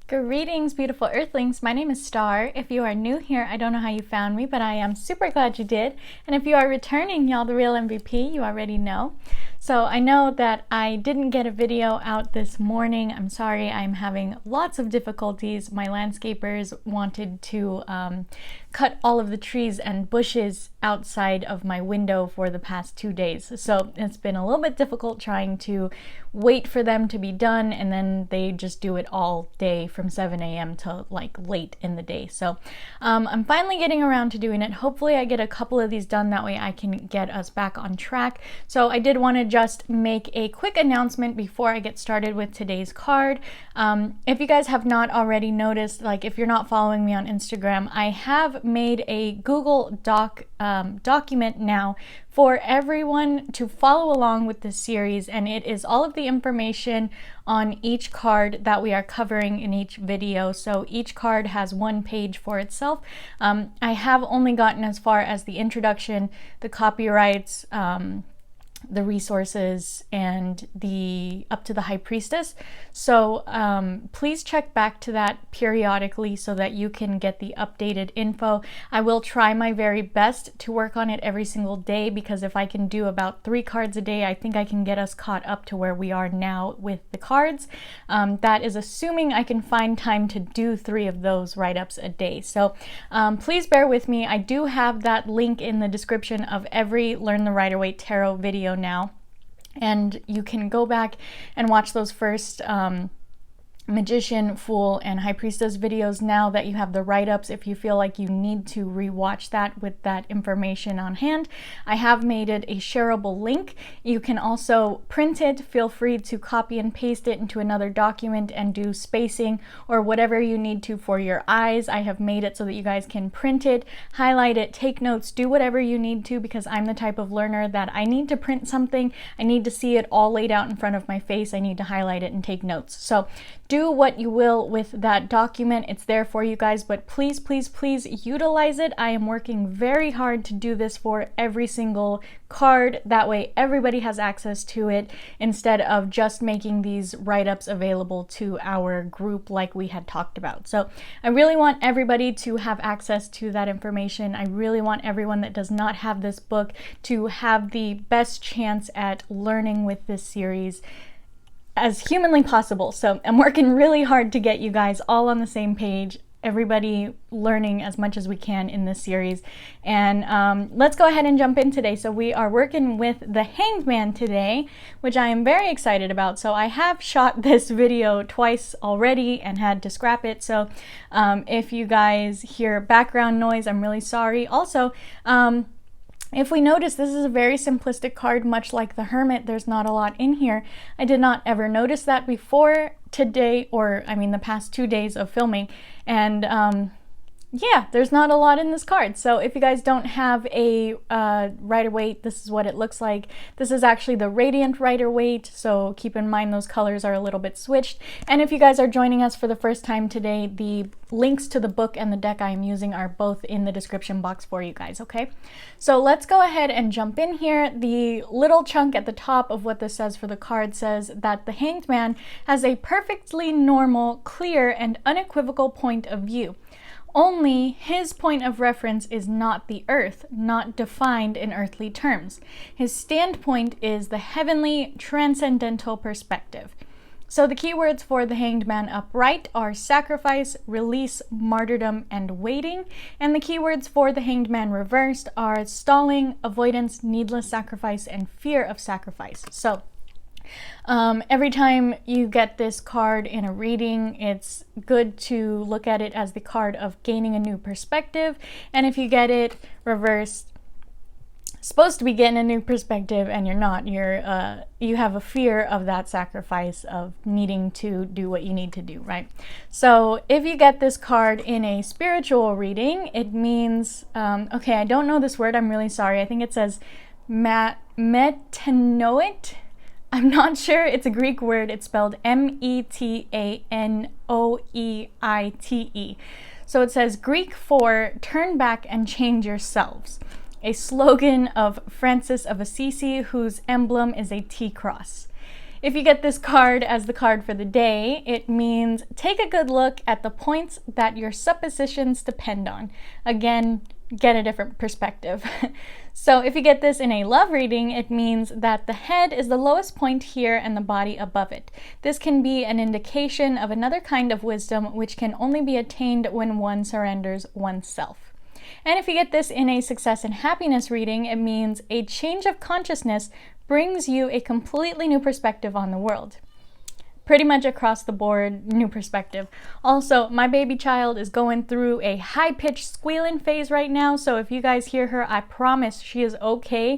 Greetings, beautiful earthlings. My name is Star. If you are new here, I don't know how you found me, but I am super glad you did. And if you are returning, y'all the real MVP, you already know. So I know that I didn't get a video out this morning. I'm sorry, I'm having lots of difficulties. My landscapers wanted to cut all of the trees and bushes outside of my window for the past 2 days. So it's been a little bit difficult trying to wait for them to be done, and then they just do it all day from 7 a.m. to like late in the day. So I'm finally getting around to doing it. Hopefully I get a couple of these done, that way I can get us back on track. So I did want to just make a quick announcement before I get started with today's card. If you guys have not already noticed, like if you're not following me on Instagram, I have made a Google document now for everyone to follow along with this series, and it is all of the information on each card that we are covering in each video. So each card has one page for itself. I have only gotten as far as the introduction, the copyrights, the resources, and the up to the High Priestess. So please check back to that periodically so that you can get the updated info. I will try my very best to work on it every single day, because if I can do about 3 cards a day, I think I can get us caught up to where we are now with the cards. That is assuming I can find time to do 3 of those write-ups a day. So please bear with me. I do have that link in the description of every Learn the Rider Waite Tarot video now, and you can go back and watch those first Magician, Fool, and High Priestess videos now that you have the write-ups, if you feel like you need to rewatch that with that information on hand. I have made it a shareable link. You can also print it. Feel free to copy and paste it into another document and do spacing or whatever you need to for your eyes. I have made it so that you guys can print it, highlight it, take notes, do whatever you need to, because I'm the type of learner that I need to print something. I need to see it all laid out in front of my face. I need to highlight it and take notes. So do what you will with that document. It's there for you guys, but please, please, please utilize it. I am working very hard to do this for every single card. That way everybody has access to it, instead of just making these write-ups available to our group like we had talked about. So I really want everybody to have access to that information. I really want everyone that does not have this book to have the best chance at learning with this series as humanly possible. So I'm working really hard to get you guys all on the same page, everybody learning as much as we can in this series. And let's go ahead and jump in today. So we are working with the Hanged Man today, which I am very excited about. So I have shot this video twice already and had to scrap it. So if you guys hear background noise, I'm really sorry. Also, if we notice, this is a very simplistic card, much like the Hermit. There's not a lot in here. I did not ever notice that before today, or I mean the past 2 days of filming. And yeah, there's not a lot in this card. So if you guys don't have a Rider Waite, this is what it looks like. This is actually the Radiant Rider Waite, so keep in mind those colors are a little bit switched. And if you guys are joining us for the first time today, the links to the book and the deck I am using are both in the description box for you guys, okay? So let's go ahead and jump in here. The little chunk at the top of what this says for the card says that the Hanged Man has a perfectly normal, clear, and unequivocal point of view. Only his point of reference is not the earth, not defined in earthly terms. His standpoint is the heavenly, transcendental perspective. So the keywords for the Hanged Man upright are sacrifice, release, martyrdom, and waiting. And the keywords for the Hanged Man reversed are stalling, avoidance, needless sacrifice, and fear of sacrifice. So every time you get this card in a reading, it's good to look at it as the card of gaining a new perspective. And if you get it reversed, supposed to be getting a new perspective and you're not, you have a fear of that sacrifice, of needing to do what you need to do, right? So if you get this card in a spiritual reading, it means, okay, I don't know this word, I'm really sorry. I think it says metanoit. I'm not sure. It's a Greek word. It's spelled M-E-T-A-N-O-E-I-T-E. So it says Greek for turn back and change yourselves. A slogan of Francis of Assisi, whose emblem is a T-cross. if you get this card as the card for the day, it means take a good look at the points that your suppositions depend on. Again, get a different perspective. So if you get this in a love reading, it means that the head is the lowest point here and the body above it. This can be an indication of another kind of wisdom which can only be attained when one surrenders oneself. And if you get this in a success and happiness reading, it means a change of consciousness brings you a completely new perspective on the world. Pretty much across the board, new perspective. Also, my baby child is going through a high-pitched squealing phase right now, so if you guys hear her, I promise she is okay.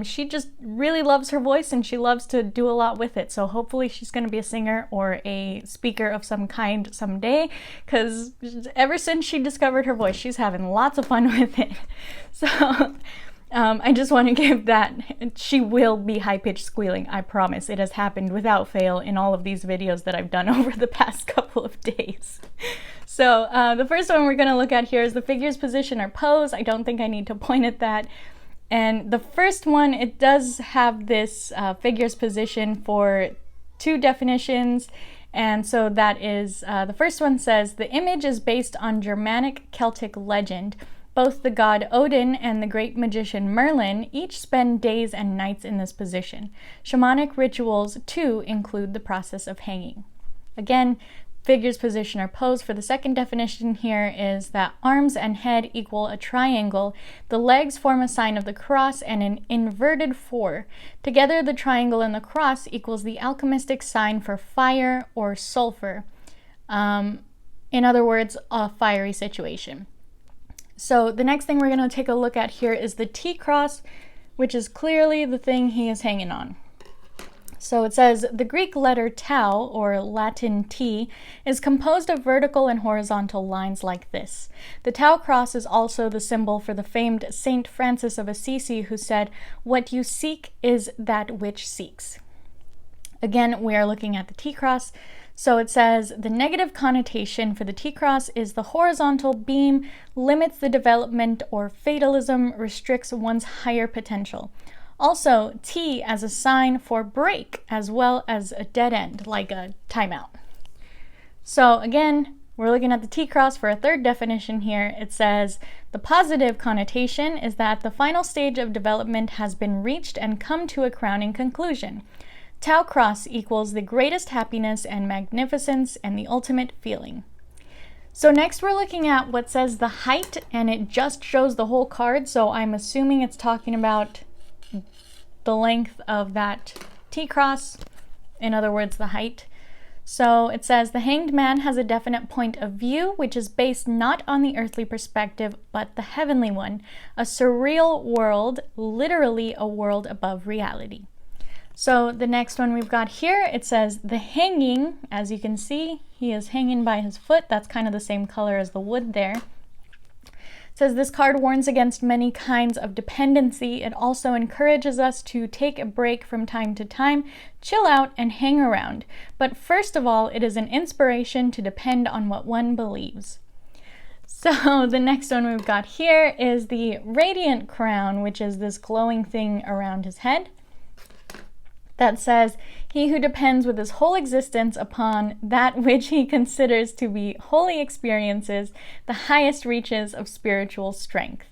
She just really loves her voice and she loves to do a lot with it, so hopefully she's going to be a singer or a speaker of some kind someday, because ever since she discovered her voice, she's having lots of fun with it. So I just want to give that, she will be high-pitched squealing, I promise. It has happened without fail in all of these videos that I've done over the past couple of days. So the first one we're going to look at here is the figure's position or pose. I don't think I need to point at that. And the first one, it does have this figure's position for 2 definitions. And so that is, the first one says, the image is based on Germanic Celtic legend. Both the god Odin and the great magician Merlin each spend days and nights in this position. Shamanic rituals, too, include the process of hanging. Again, figure's position or pose for the second definition here is that arms and head equal a triangle, the legs form a sign of the cross and an inverted 4. Together, the triangle and the cross equals the alchemistic sign for fire or sulfur. In other words, a fiery situation. So the next thing we're going to take a look at here is the T-cross, which is clearly the thing he is hanging on. So it says, the Greek letter tau, or Latin T, is composed of vertical and horizontal lines like this. The tau cross is also the symbol for the famed Saint Francis of Assisi, who said, "What you seek is that which seeks." Again, we are looking at the T-cross. So it says, the negative connotation for the T-cross is the horizontal beam limits the development or fatalism restricts one's higher potential. Also, T as a sign for break as well as a dead end, like a timeout. So again, we're looking at the T-cross for a third definition here. It says, the positive connotation is that the final stage of development has been reached and come to a crowning conclusion. Tau cross equals the greatest happiness and magnificence and the ultimate feeling. So next we're looking at what says the height, and it just shows the whole card, so I'm assuming it's talking about the length of that T-cross, in other words, the height. So it says the hanged man has a definite point of view, which is based not on the earthly perspective, but the heavenly one, a surreal world, literally a world above reality. So the next one we've got here, it says the hanging, as you can see, he is hanging by his foot. That's kind of the same color as the wood there. It says this card warns against many kinds of dependency. It also encourages us to take a break from time to time, chill out, and hang around. But first of all, it is an inspiration to depend on what one believes. So the next one we've got here is the radiant crown, which is this glowing thing around his head. That says, he who depends with his whole existence upon that which he considers to be holy experiences, the highest reaches of spiritual strength.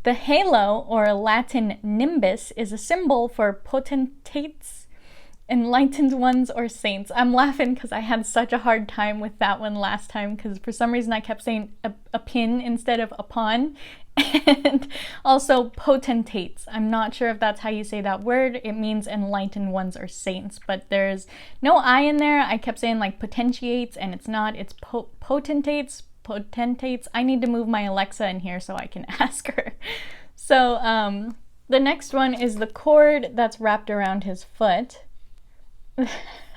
The halo, or Latin nimbus, is a symbol for potentates, enlightened ones, or saints. I'm laughing because I had such a hard time with that one last time, because for some reason I kept saying a pin instead of upon. And also potentates. I'm not sure if that's how you say that word. It means enlightened ones or saints, but there's no I in there. I kept saying like potentiates, and it's not. It's potentates. Potentates. I need to move my Alexa in here so I can ask her. So the next one is the cord that's wrapped around his foot.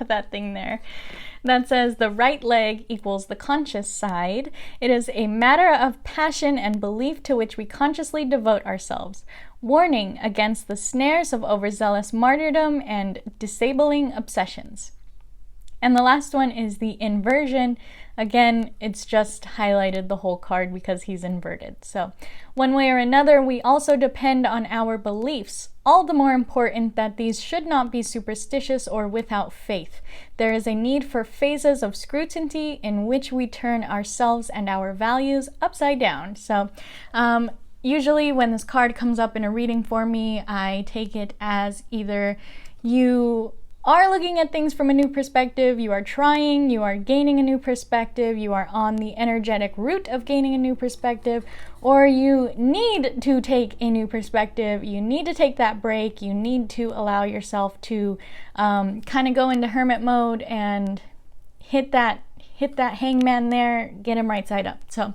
That thing there. That says the right leg equals the conscious side. It is a matter of passion and belief to which we consciously devote ourselves. Warning against the snares of overzealous martyrdom and disabling obsessions. And the last one is the inversion. again, it's just highlighted the whole card because he's inverted. So one way or another, we also depend on our beliefs. All the more important that these should not be superstitious or without faith. There is a need for phases of scrutiny in which we turn ourselves and our values upside down. So usually when this card comes up in a reading for me, I take it as either you are looking at things from a new perspective, you are trying, you are gaining a new perspective, you are on the energetic route of gaining a new perspective, or you need to take a new perspective, you need to take that break, you need to allow yourself to kind of go into hermit mode and hit that hangman there, get him right side up. So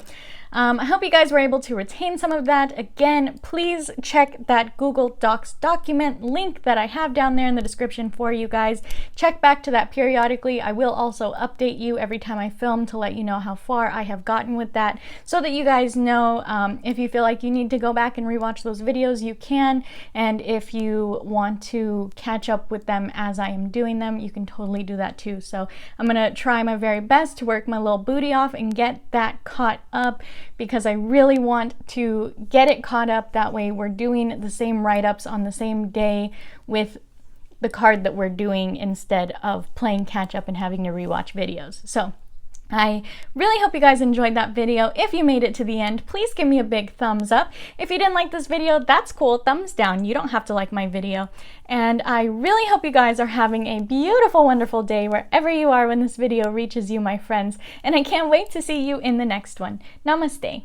I hope you guys were able to retain some of that. Again, please check that Google Docs document link that I have down there in the description for you guys. Check back to that periodically. I will also update you every time I film to let you know how far I have gotten with that, so that you guys know if you feel like you need to go back and rewatch those videos, you can. And if you want to catch up with them as I am doing them, you can totally do that too. So I'm going to try my very best to work my little booty off and get that caught up, because I really want to get it caught up. That way we're doing the same write-ups on the same day with the card that we're doing, instead of playing catch up and having to rewatch videos. So I really hope you guys enjoyed that video. If you made it to the end, please give me a big thumbs up. If you didn't like this video, that's cool. Thumbs down. You don't have to like my video. And I really hope you guys are having a beautiful, wonderful day wherever you are when this video reaches you, my friends. And I can't wait to see you in the next one. Namaste.